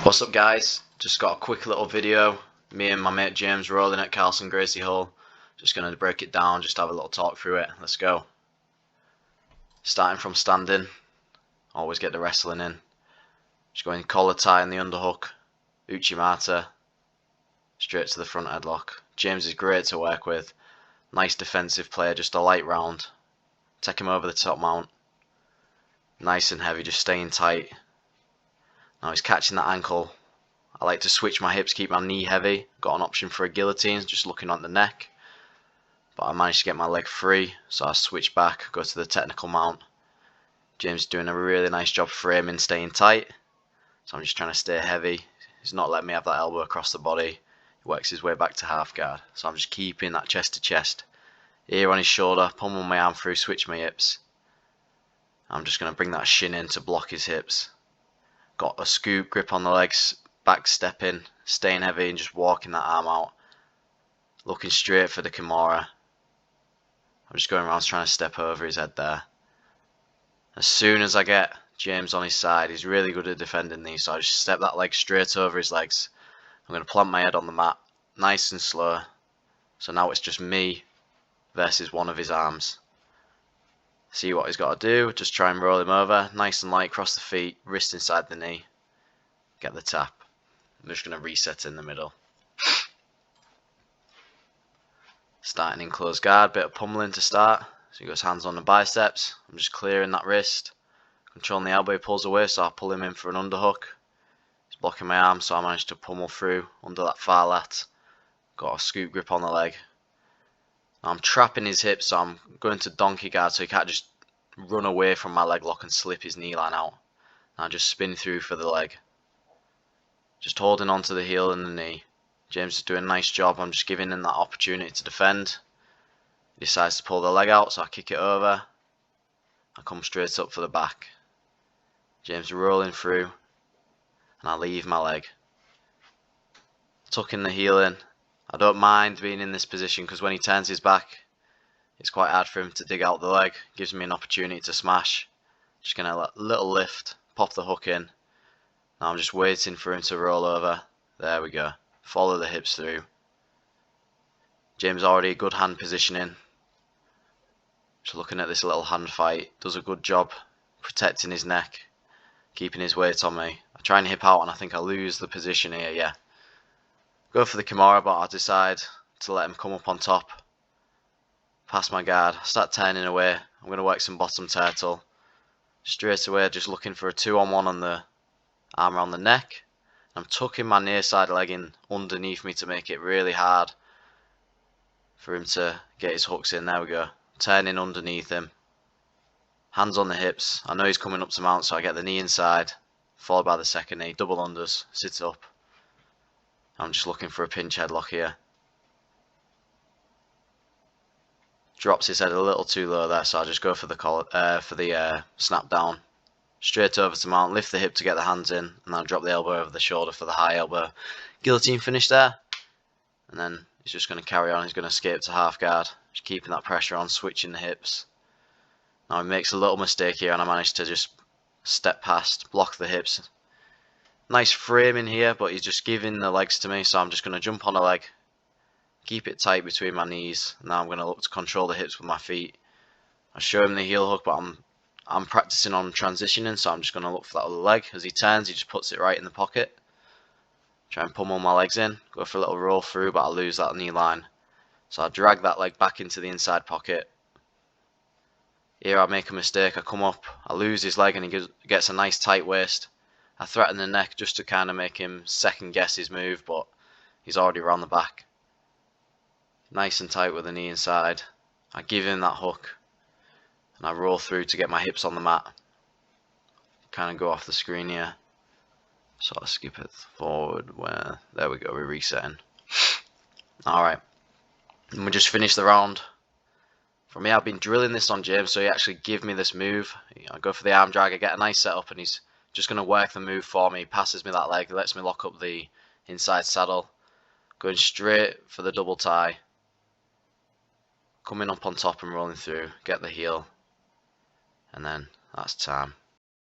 What's up guys, just got a quick little video, me and my mate James rolling at Carlson Gracie Hull. Just going to break it down, just have a little talk through it. Let's go. Starting from standing, always get the wrestling in. Just going collar tie in the underhook, Uchimata, straight to the front headlock. James is great to work with, nice defensive player, just a light round. Take him over the top mount, nice and heavy, just staying tight. Now he's catching that ankle. I like to switch my hips, keep my knee heavy. Got an option for a guillotine, just looking on the neck. But I managed to get my leg free, so I switch back, go to the technical mount. James is doing a really nice job framing, staying tight. So I'm just trying to stay heavy. He's not letting me have that elbow across the body. He works his way back to half guard. So I'm just keeping that chest to chest. Ear on his shoulder, pummel my arm through, switch my hips. I'm just going to bring that shin in to block his hips. Got a scoop, grip on the legs, back stepping, staying heavy and just walking that arm out. Looking straight for the Kimura. I'm just going around trying to step over his head there. As soon as I get James on his side, he's really good at defending these, so I just step that leg straight over his legs. I'm going to plant my head on the mat, nice and slow. So now it's just me versus one of his arms. See what he's got to do, just try and roll him over, nice and light, cross the feet, wrist inside the knee, get the tap. I'm just going to reset in the middle. Starting in close guard, bit of pummeling to start. So he goes hands on the biceps, I'm just clearing that wrist, controlling the elbow, he pulls away, so I pull him in for an underhook. He's blocking my arm, so I managed to pummel through under that far lat. Got a scoop grip on the leg. I'm trapping his hips, so I'm going to donkey guard so he can't just run away from my leg lock and slip his knee line out. Now just spin through for the leg. Just holding on to the heel and the knee. James is doing a nice job. I'm just giving him that opportunity to defend. He decides to pull the leg out, so I kick it over. I come straight up for the back. James rolling through, and I leave my leg. Tucking the heel in. I don't mind being in this position because when he turns his back, it's quite hard for him to dig out the leg. Gives me an opportunity to smash. Just going to let a little lift, pop the hook in. Now I'm just waiting for him to roll over. There we go. Follow the hips through. James already a good hand positioning. Just looking at this little hand fight. Does a good job protecting his neck, keeping his weight on me. I try and hip out and I think I lose the position here, yeah. Go for the Kimura, but I decide to let him come up on top. Pass my guard, start turning away. I'm going to work some bottom turtle. Straight away, just looking for a 2-on-1 on the arm around the neck. I'm tucking my near side leg in underneath me to make it really hard for him to get his hooks in. There we go. Turning underneath him. Hands on the hips. I know he's coming up to mount, so I get the knee inside, followed by the second knee. Double unders, sit up. I'm just looking for a pinch headlock here. Drops his head a little too low there, so I just go for the collar, snap down. Straight over to mount, lift the hip to get the hands in, and then drop the elbow over the shoulder for the high elbow. Guillotine finish there, and then he's just going to carry on. He's going to escape to half guard, just keeping that pressure on, switching the hips. Now he makes a little mistake here, and I managed to just step past, block the hips. Nice framing here, but he's just giving the legs to me, so I'm just going to jump on a leg, keep it tight between my knees. Now I'm going to look to control the hips with my feet. I show him the heel hook, but I'm practicing on transitioning, so I'm just going to look for that other leg. As he turns, he just puts it right in the pocket. Try and pummel my legs in, go for a little roll through, but I lose that knee line. So I drag that leg back into the inside pocket. Here I make a mistake, I come up, I lose his leg, and he gets a nice tight waist. I threaten the neck just to kind of make him second guess his move, but he's already around the back. Nice and tight with the knee inside. I give him that hook, and I roll through to get my hips on the mat. Kind of go off the screen here. So I'll skip it forward where, there we go, we're resetting. Alright, and we just finished the round. For me, I've been drilling this on James, so he actually gave me this move. I go for the arm drag, I get a nice setup, and he's just going to work the move for me. He passes me that leg, lets me lock up the inside saddle. Going straight for the double tie. Coming up on top and rolling through, get the heel. And then that's time.